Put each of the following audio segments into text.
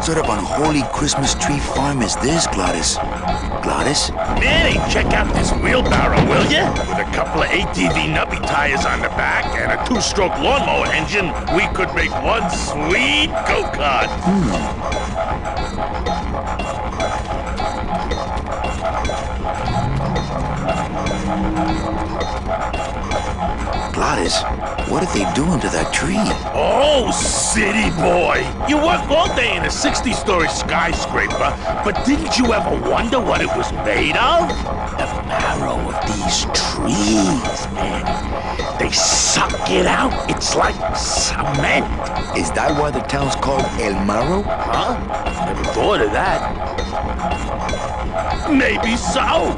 sort of unholy Christmas tree farm is this, Gladys? Gladys? Manny, check out this wheelbarrow, will ya? With a couple of ATV nubby tires on the back and a 2-stroke lawnmower engine, we could make one sweet go-kart. Gladys, what are they doing to that tree? Oh, city boy! You work all day in a 60-story skyscraper, but didn't you ever wonder what it was made of? The marrow of these trees, man. They suck it out. It's like cement. Is that why the town's called El Marrow? Huh? Never thought of that. Maybe so.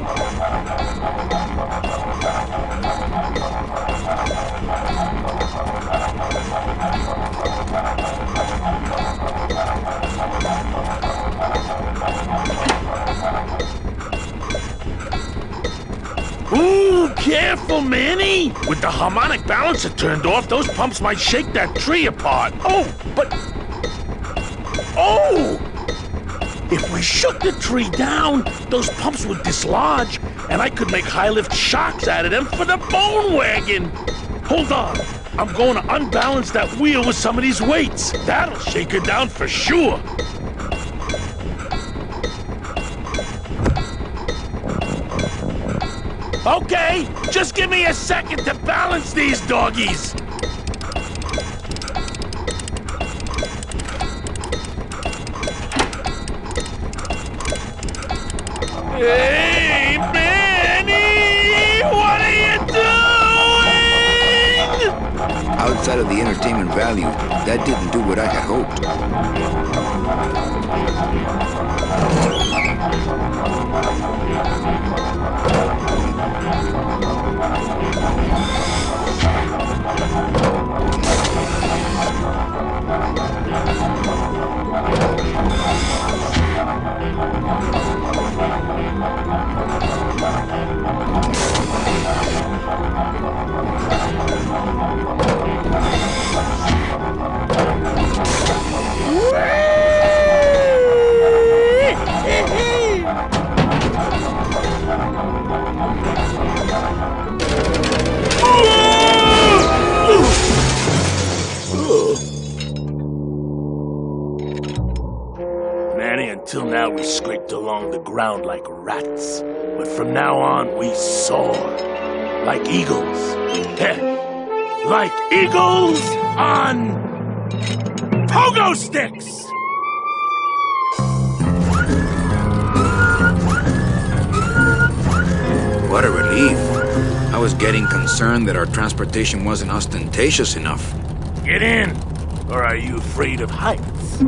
Ooh, careful, Manny! With the harmonic balancer turned off, those pumps might shake that tree apart. Oh, but... Oh! If we shook the tree down, those pumps would dislodge, and I could make high-lift shocks out of them for the bone wagon. Hold on. I'm going to unbalance that wheel with some of these weights. That'll shake it down for sure. Okay, just give me a second to balance these doggies. Hey, Manny! What are you doing? Outside of the entertainment value, that didn't do what I had hoped. Manny, until now we scraped along the ground like rats. But from now on, we soar. Like eagles. Like eagles on... pogo sticks! What a relief. I was getting concerned that our transportation wasn't ostentatious enough. Get in! Or are you afraid of heights?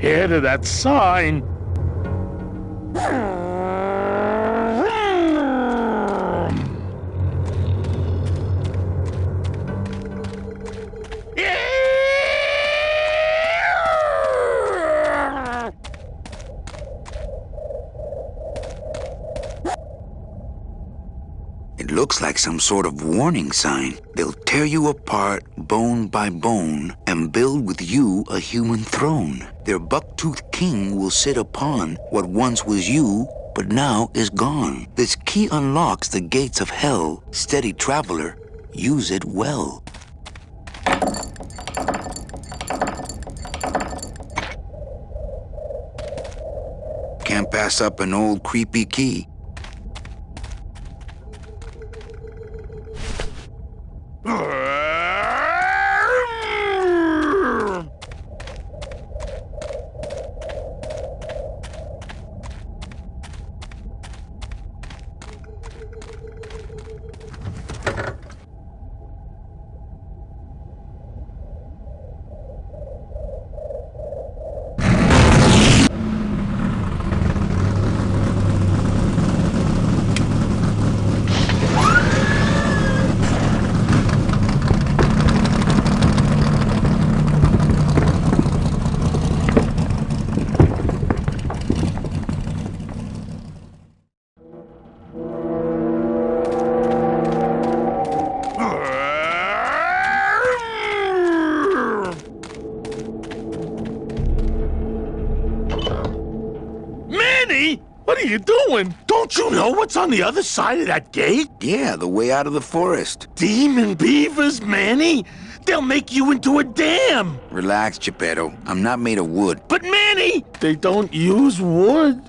scared of that sign. It looks like some sort of warning sign. They'll tear you apart bone by bone and build with you a human throne. Their buck-toothed king will sit upon what once was you, but now is gone. This key unlocks the gates of hell. Steady traveler, use it well. Can't pass up an old creepy key. What are you doing? Don't you know what's on the other side of that gate? Yeah, the way out of the forest. Demon beavers, Manny? They'll make you into a dam. Relax, Geppetto. I'm not made of wood. But Manny, they don't use wood.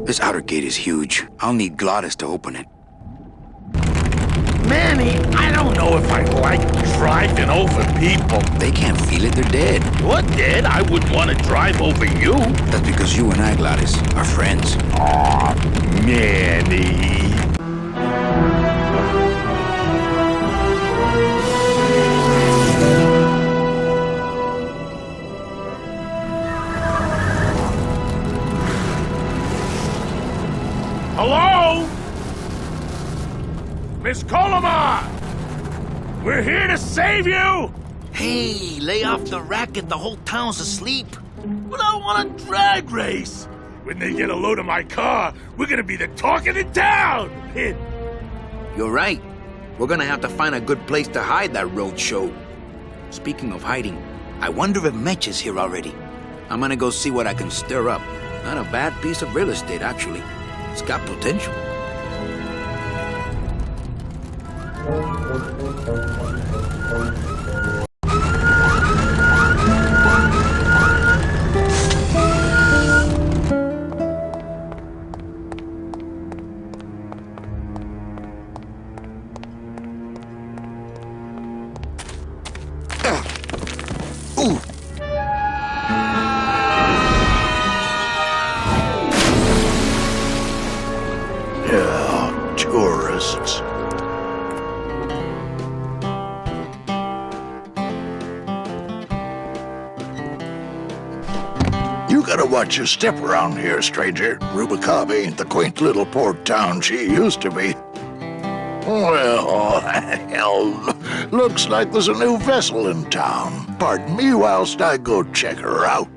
This outer gate is huge. I'll need Glottis to open it. Manny, I don't know if I like driving over people. They can't feel it, they're dead. You're dead? I wouldn't want to drive over you. That's because you and I, Glottis, are friends. Aw, Manny. Miss Colomar! We're here to save you! Hey, lay off the racket. The whole town's asleep. But I want a drag race! When they get a load of my car, we're gonna be the talk of the town! You're right. We're gonna have to find a good place to hide that road show. Speaking of hiding, I wonder if Mitch is here already. I'm gonna go see what I can stir up. Not a bad piece of real estate, actually. It's got potential. Yeah, tourists. You gotta watch your step around here, stranger. Rubicava ain't the quaint little port town she used to be. Well, hell, looks like there's a new vessel in town. Pardon me whilst I go check her out.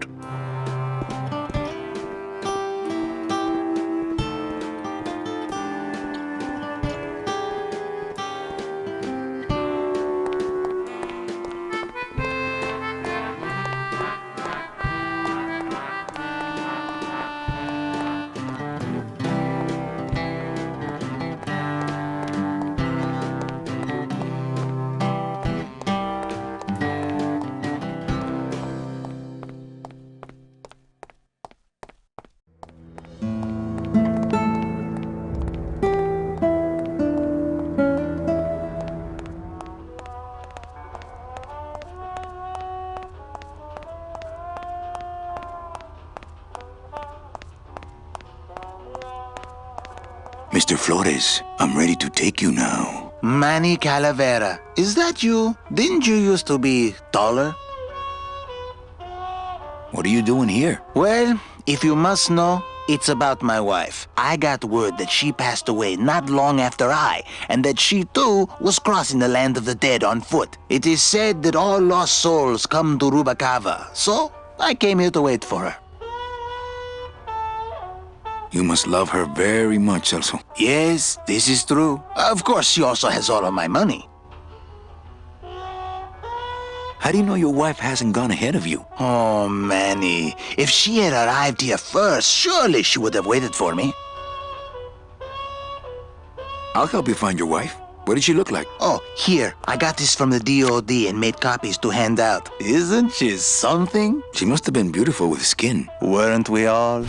Mr. Flores, I'm ready to take you now. Manny Calavera, is that you? Didn't you used to be taller? What are you doing here? Well, if you must know, it's about my wife. I got word that she passed away not long after I, and that she too was crossing the land of the dead on foot. It is said that all lost souls come to Rubicava, so I came here to wait for her. You must love her very much, Celso. Yes, this is true. Of course, she also has all of my money. How do you know your wife hasn't gone ahead of you? Oh, Manny, if she had arrived here first, surely she would have waited for me. I'll help you find your wife. What did she look like? Oh, here, I got this from the DOD and made copies to hand out. Isn't she something? She must have been beautiful with skin. Weren't we all?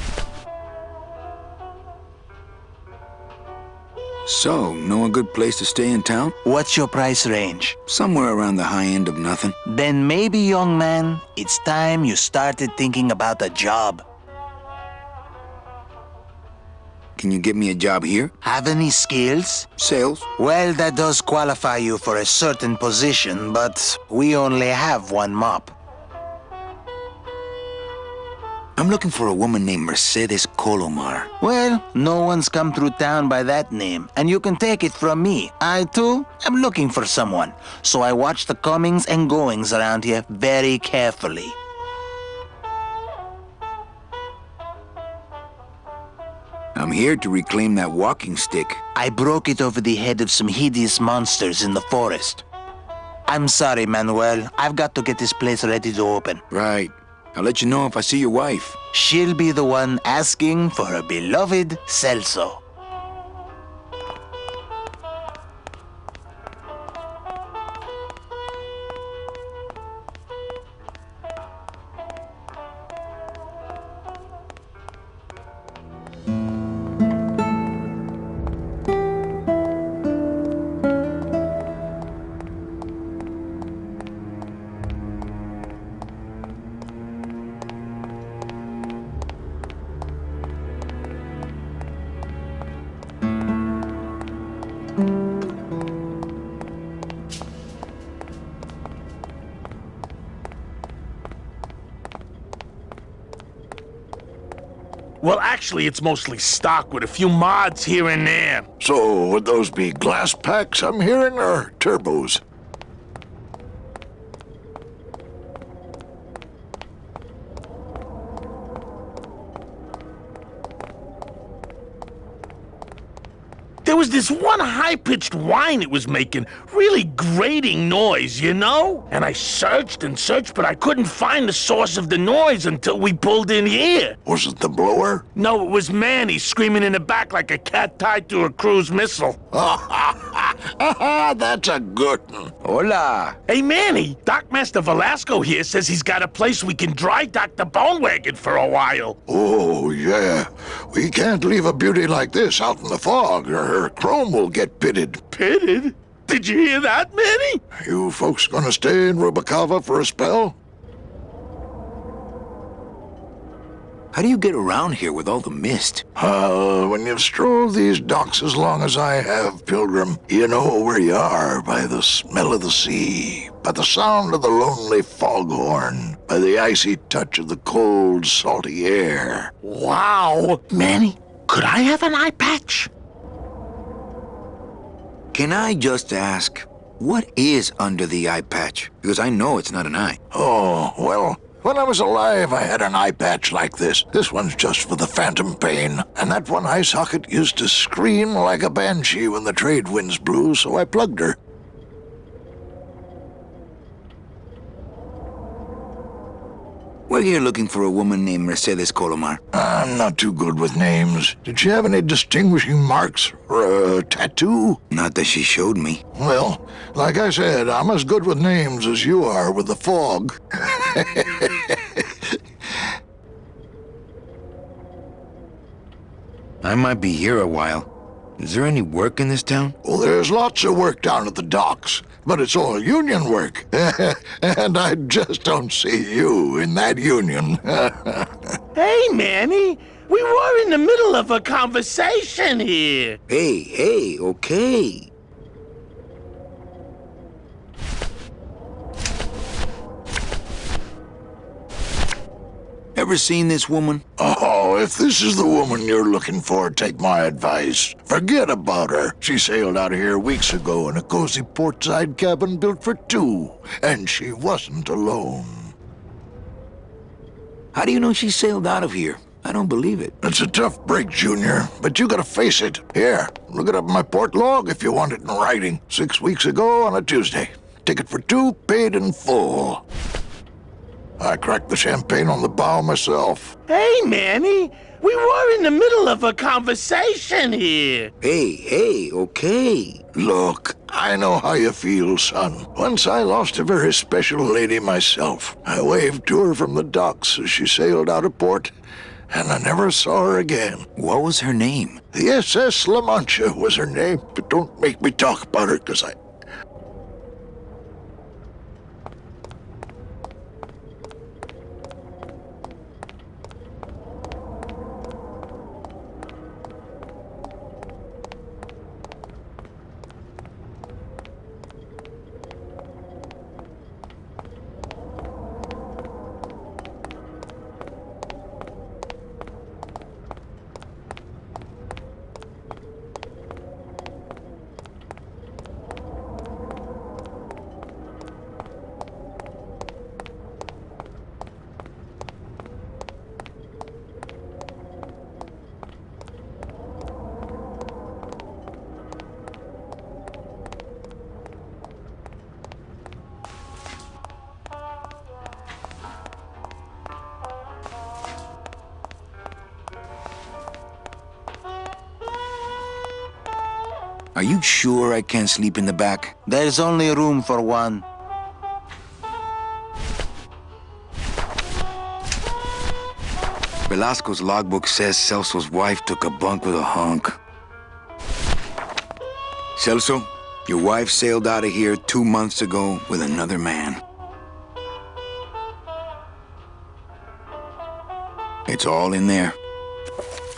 So, know a good place to stay in town? What's your price range? Somewhere around the high end of nothing. Then maybe, young man, it's time you started thinking about a job. Can you get me a job here? Have any skills? Sales? Well, that does qualify you for a certain position, but we only have one mop. I'm looking for a woman named Mercedes Colomar. Well, no one's come through town by that name, and you can take it from me. I, too, am looking for someone, so I watch the comings and goings around here very carefully. I'm here to reclaim that walking stick. I broke it over the head of some hideous monsters in the forest. I'm sorry, Manuel. I've got to get this place ready to open. Right. I'll let you know if I see your wife. She'll be the one asking for her beloved Celso. Well, actually, it's mostly stock with a few mods here and there. So, would those be glass packs I'm hearing, or turbos? There was this one high-pitched whine it was making, really grating noise, you know? And I searched and searched, but I couldn't find the source of the noise until we pulled in here. Was it the blower? No, it was Manny screaming in the back like a cat tied to a cruise missile. That's a good one. Hola. Hey, Manny, Dockmaster Velasco here says he's got a place we can dry dock the bone wagon for a while. Oh, yeah. We can't leave a beauty like this out in the fog, or her chrome will get pitted. Pitted? Did you hear that, Manny? You folks gonna stay in Rubacava for a spell? How do you get around here with all the mist? When you've strolled these docks as long as I have, Pilgrim, you know where you are by the smell of the sea, by the sound of the lonely foghorn, by the icy touch of the cold, salty air. Wow. Manny, could I have an eye patch? Can I just ask, what is under the eye patch? Because I know it's not an eye. Oh, well, when I was alive, I had an eye patch like this. This one's just for the phantom pain. And that one eye socket used to scream like a banshee when the trade winds blew, so I plugged her. We're here looking for a woman named Mercedes Colomar. I'm not too good with names. Did she have any distinguishing marks or a tattoo? Not that she showed me. Well, like I said, I'm as good with names as you are with the fog. I might be here a while. Is there any work in this town? Well, there's lots of work down at the docks, but it's all union work. And I just don't see you in that union. Hey, Manny, we were in the middle of a conversation here. Hey, okay. Ever seen this woman? Oh, if this is the woman you're looking for, take my advice. Forget about her. She sailed out of here weeks ago in a cozy portside cabin built for two, and she wasn't alone. How do you know she sailed out of here? I don't believe it. It's a tough break, Junior, but you gotta face it. Here, look it up in my port log if you want it in writing. 6 weeks ago on a Tuesday. Ticket for two, paid in full. I cracked the champagne on the bow myself. Hey, Manny, we were in the middle of a conversation here. Hey, okay. Look, I know how you feel, son. Once I lost a very special lady myself. I waved to her from the docks as she sailed out of port, and I never saw her again. What was her name? The SS La Mancha was her name, but don't make me talk about her, 'cause I... Are you sure I can't sleep in the back? There's only room for one. Velasco's logbook says Celso's wife took a bunk with a hunk. Celso, your wife sailed out of here 2 months ago with another man. It's all in there.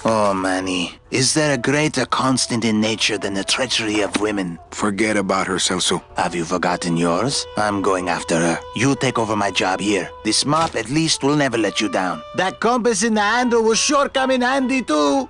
Oh, Manny, is there a greater constant in nature than the treachery of women? Forget about her, Celso. Have you forgotten yours? I'm going after her. You take over my job here. This mop at least will never let you down. That compass in the handle will sure come in handy too.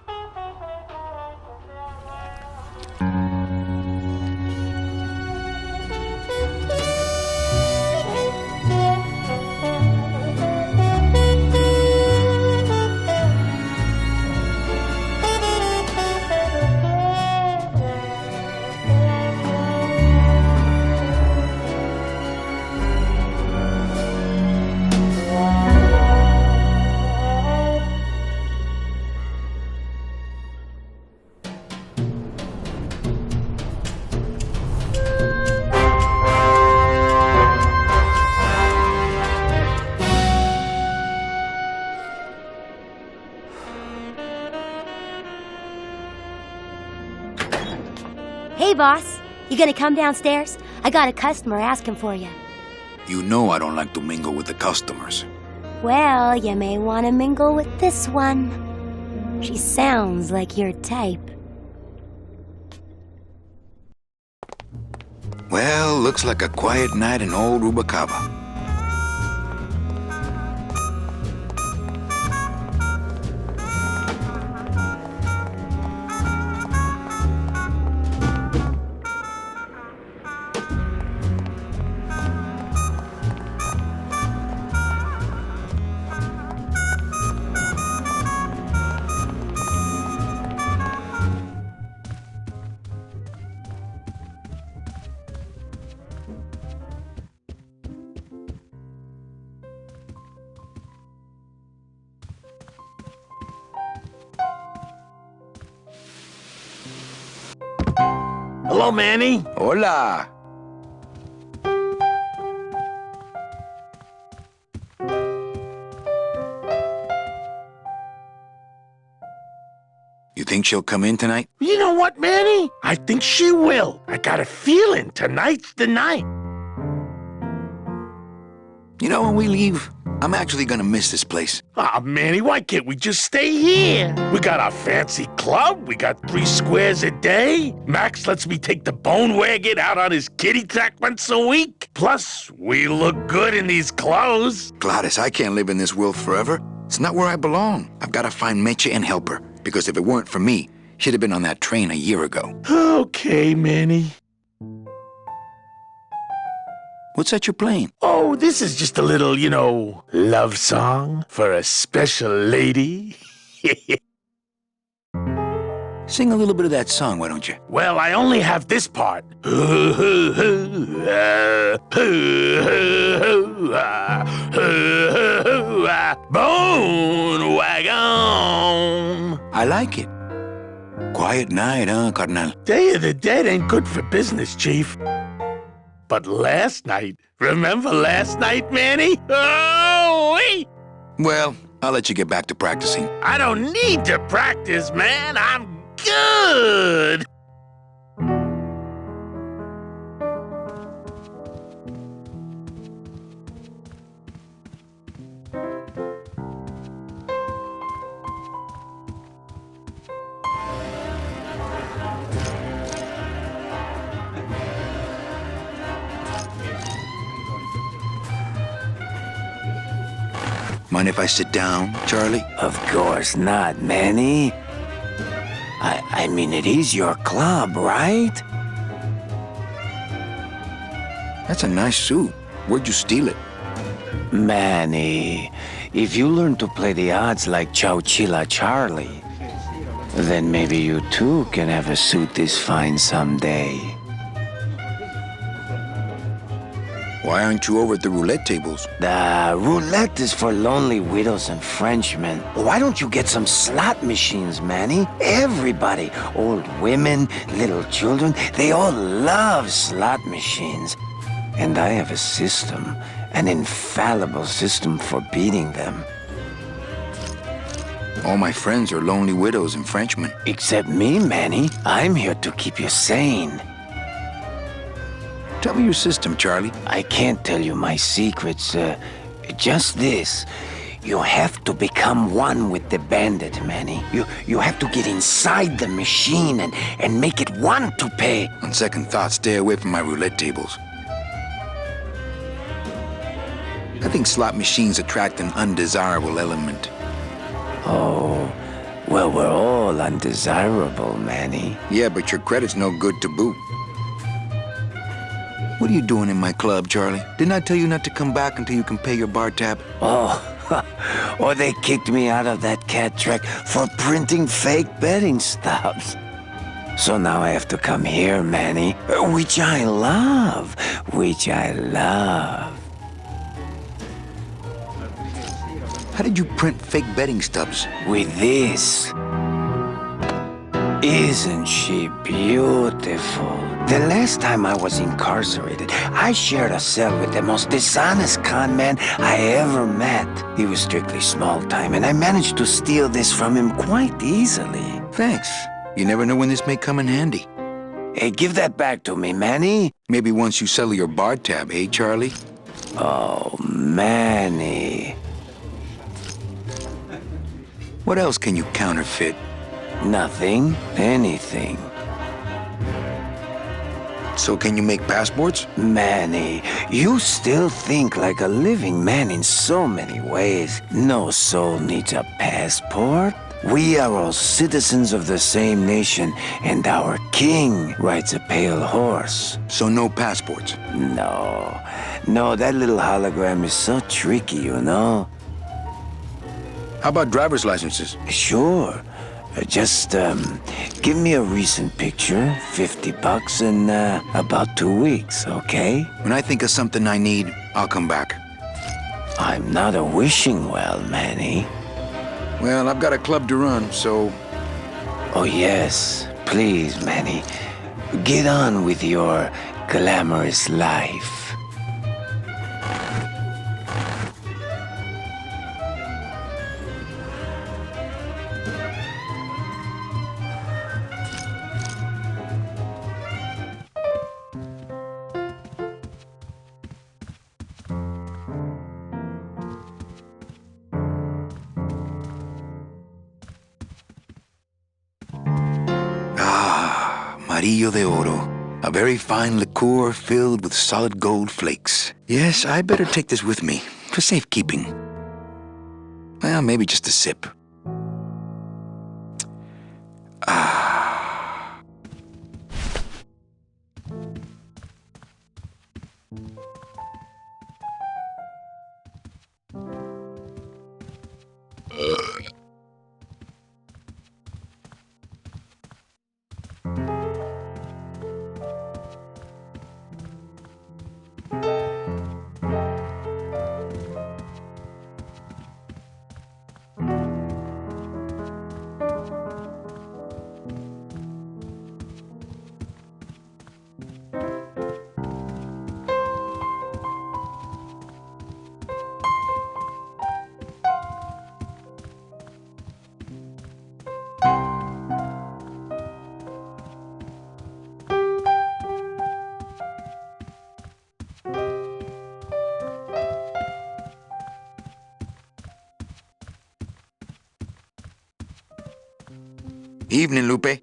Hey, boss. You gonna come downstairs? I got a customer asking for you. You know I don't like to mingle with the customers. Well, you may want to mingle with this one. She sounds like your type. Well, looks like a quiet night in old Rubacaba. Hello, Manny. Hola. You think she'll come in tonight? You know what, Manny? I think she will. I got a feeling tonight's the night. You know, when we leave, I'm actually gonna miss this place. Aw, Manny, why can't we just stay here? We got our fancy club. We got 3 squares a day. Max lets me take the bone wagon out on his kitty track once a week. Plus, we look good in these clothes. Gladys, I can't live in this world forever. It's not where I belong. I've gotta find Meche and help her. Because if it weren't for me, she'd have been on that train a year ago. Okay, Manny. What's that you're playing? Oh, this is just a little, love song for a special lady. Sing a little bit of that song, why don't you? Well, I only have this part. Bone wagon. I like it. Quiet night, huh, carnal? Day of the Dead ain't good for business, Chief. But last night, remember last night, Manny? Oh, wait! Well, I'll let you get back to practicing. I don't need to practice, man. I'm good. Mind if I sit down, Charlie? Of course not, Manny. I mean, it is your club, right? That's a nice suit. Where'd you steal it? Manny, if you learn to play the odds like Chowchilla Charlie, then maybe you too can have a suit this fine someday. Why aren't you over at the roulette tables? The roulette is for lonely widows and Frenchmen. Why don't you get some slot machines, Manny? Everybody, old women, little children, they all love slot machines. And I have a system, an infallible system for beating them. All my friends are lonely widows and Frenchmen. Except me, Manny. I'm here to keep you sane. Tell me your system, Charlie. I can't tell you my secrets, just this. You have to become one with the bandit, Manny. You have to get inside the machine and make it want to pay. On second thought, stay away from my roulette tables. I think slot machines attract an undesirable element. Oh, well, we're all undesirable, Manny. Yeah, but your credit's no good to boot. What are you doing in my club, Charlie? Didn't I tell you not to come back until you can pay your bar tab? Oh, or they kicked me out of that cat track for printing fake betting stubs. So now I have to come here, Manny, which I love. How did you print fake betting stubs? With this. Isn't she beautiful? The last time I was incarcerated, I shared a cell with the most dishonest con man I ever met. He was strictly small time, and I managed to steal this from him quite easily. Thanks. You never know when this may come in handy. Hey, give that back to me, Manny. Maybe once you settle your bar tab, eh, Charlie? Oh, Manny. What else can you counterfeit? Nothing. Anything. So can you make passports? Manny, you still think like a living man in so many ways. No soul needs a passport. We are all citizens of the same nation, and our king rides a pale horse. So no passports? No, that little hologram is so tricky, you know? How about driver's licenses? Sure. Just, give me a recent picture, $50 in, about 2 weeks, okay? When I think of something I need, I'll come back. I'm not a wishing well, Manny. Well, I've got a club to run, so... Oh, yes. Please, Manny. Get on with your glamorous life. Amarillo de Oro, a very fine liqueur filled with solid gold flakes. Yes, I better take this with me, for safekeeping. Well, maybe just a sip. Evening, Lupe.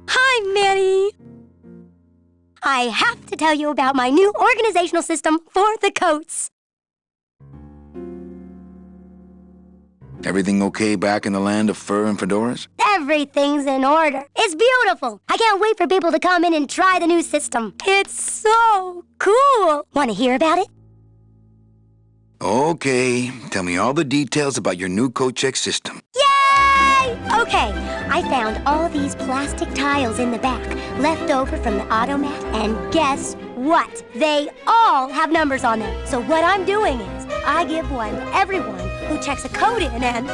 Hi, Manny. I have to tell you about my new organizational system for the coats. Everything okay back in the land of fur and fedoras? Everything's in order. It's beautiful. I can't wait for people to come in and try the new system. It's so cool. Want to hear about it? Okay, tell me all the details about your new coat check system. Yay! Okay, I found all these plastic tiles in the back, left over from the automat, and guess what? They all have numbers on them. So what I'm doing is, I give one to everyone who checks a code in and...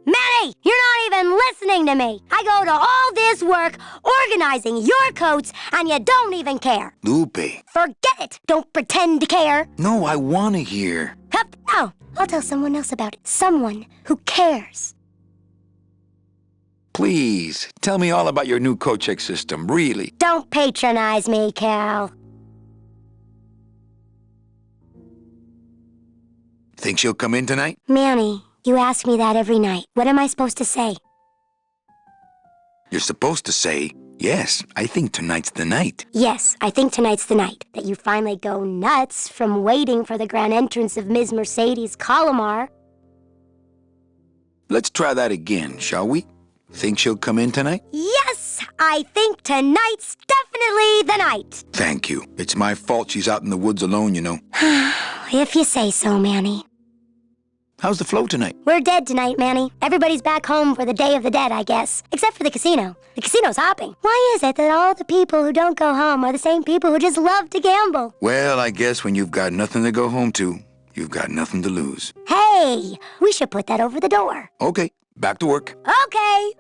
Manny, you're not even listening to me. I go to all this work organizing your coats, and you don't even care. Lupe. Forget it. Don't pretend to care. No, I want to hear. Hup. Oh, I'll tell someone else about it. Someone who cares. Please, tell me all about your new coat check system, really. Don't patronize me, Cal. Think she'll come in tonight? Manny, you ask me that every night. What am I supposed to say? You're supposed to say, yes, I think tonight's the night. Yes, I think tonight's the night. That you finally go nuts from waiting for the grand entrance of Ms. Mercedes Colomar. Let's try that again, shall we? Think she'll come in tonight? Yes, I think tonight's definitely the night. Thank you. It's my fault she's out in the woods alone, you know. If you say so, Manny. How's the flow tonight? We're dead tonight, Manny. Everybody's back home for the Day of the Dead, I guess. Except for the casino. The casino's hopping. Why is it that all the people who don't go home are the same people who just love to gamble? Well, I guess when you've got nothing to go home to, you've got nothing to lose. Hey, we should put that over the door. Okay, back to work. Okay.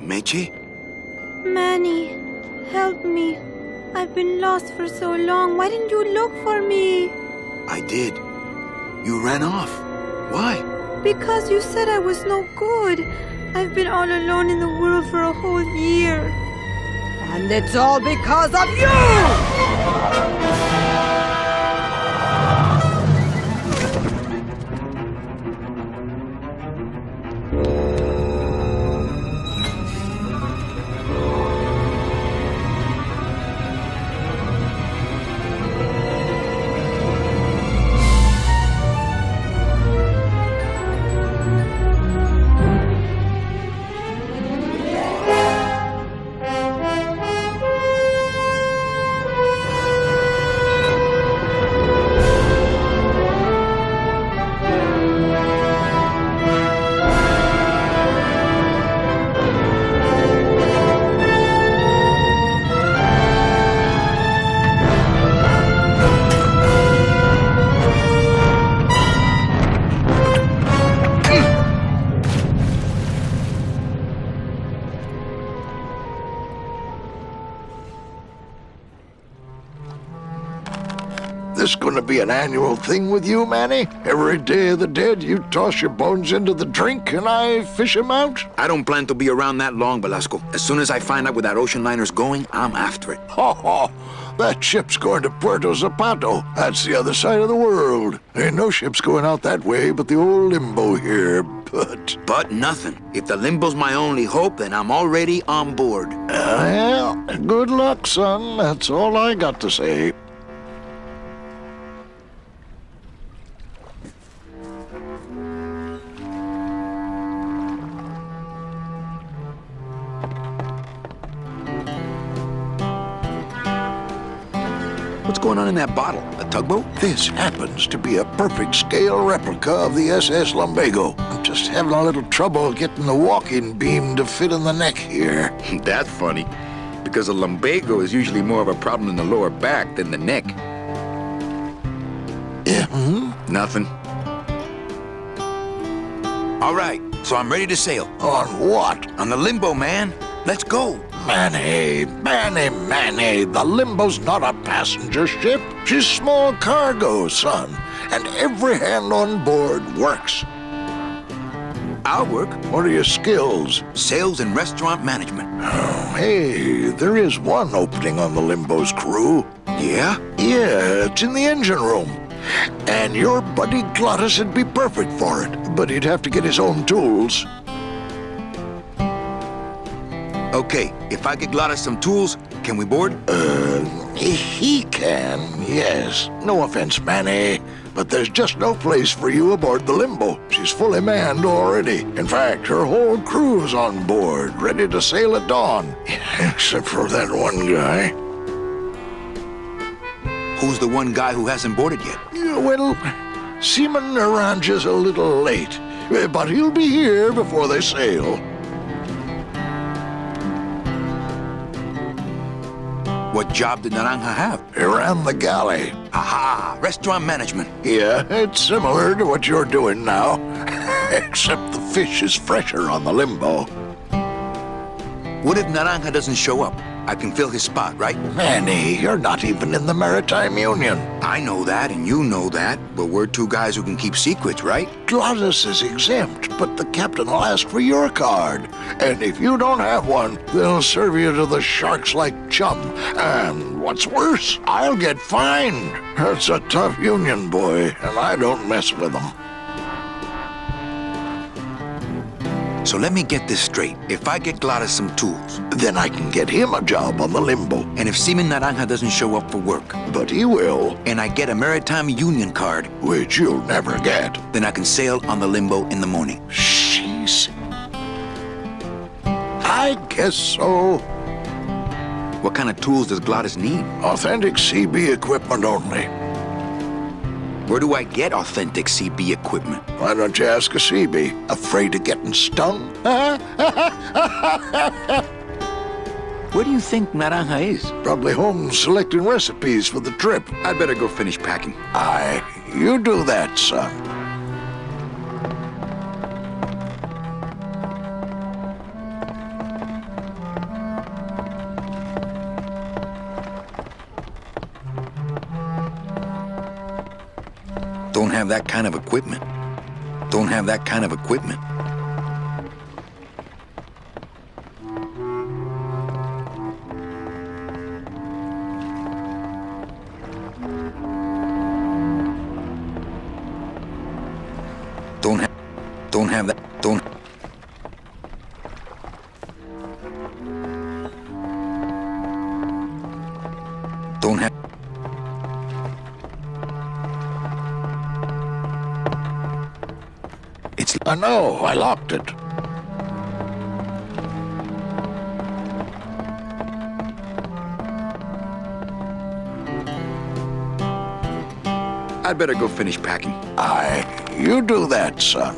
Meche? Manny, help me. I've been lost for so long. Why didn't you look for me? I did. You ran off. Why? Because you said I was no good. I've been all alone in the world for a whole year. And it's all because of you! This gonna be an annual thing with you, Manny? Every Day of the Dead, you toss your bones into the drink and I fish 'em out? I don't plan to be around that long, Velasco. As soon as I find out where that ocean liner's going, I'm after it. Ho ho! That ship's going to Puerto Zapato. That's the other side of the world. Ain't no ships going out that way but the old Limbo here, But nothing. If the Limbo's my only hope, then I'm already on board. Well, good luck, son. That's all I got to say. What's going on in that bottle? A tugboat? This happens to be a perfect scale replica of the SS Lumbago. I'm just having a little trouble getting the walking beam to fit in the neck here. That's funny, because a lumbago is usually more of a problem in the lower back than the neck. Yeah, Nothing. All right, so I'm ready to sail. On what? On the Limbo, man. Let's go. Manny, the Limbo's not a passenger ship. She's small cargo, son. And every hand on board works. I'll work. What are your skills? Sales and restaurant management. Oh, hey, there is one opening on the Limbo's crew. Yeah? Yeah, it's in the engine room. And your buddy Glottis would be perfect for it, but he'd have to get his own tools. Okay, if I get Glottis some tools, can we board? He can, yes. No offense, Manny, but there's just no place for you aboard the Limbo. She's fully manned already. In fact, her whole crew's on board, ready to sail at dawn. Except for that one guy. Who's the one guy who hasn't boarded yet? Yeah, well, Seaman Naranja's a little late, but he'll be here before they sail. What job did Naranja have? He ran the galley. Aha! Restaurant management. Yeah, it's similar to what you're doing now. Except the fish is fresher on the limbo. What if Naranja doesn't show up? I can fill his spot, right? Manny, you're not even in the Maritime Union. I know that, and you know that, but we're two guys who can keep secrets, right? Glottis is exempt, but the captain will ask for your card. And if you don't have one, they'll serve you to the sharks like chum. And what's worse, I'll get fined. It's a tough union, boy, and I don't mess with them. So let me get this straight. If I get Glottis some tools, Then I can get him a job on the limbo. and if Seaman Naranja doesn't show up for work, But he will, and I get a Maritime Union card, which you'll never get. then I can sail on the limbo in the morning. Jeez. I guess so. What kind of tools does Glottis need? Authentic CB equipment only. Where do I get authentic CB equipment? Why don't you ask a CB? Afraid of getting stung? Where do you think Naranja is? Probably home selecting recipes for the trip. I'd better go finish packing. Aye, you do that, son. Don't have that kind of equipment. Don't have that kind of equipment. Don't have that. Don't have. It's. I know, I locked it. I'd better go finish packing. Aye, you do that, son.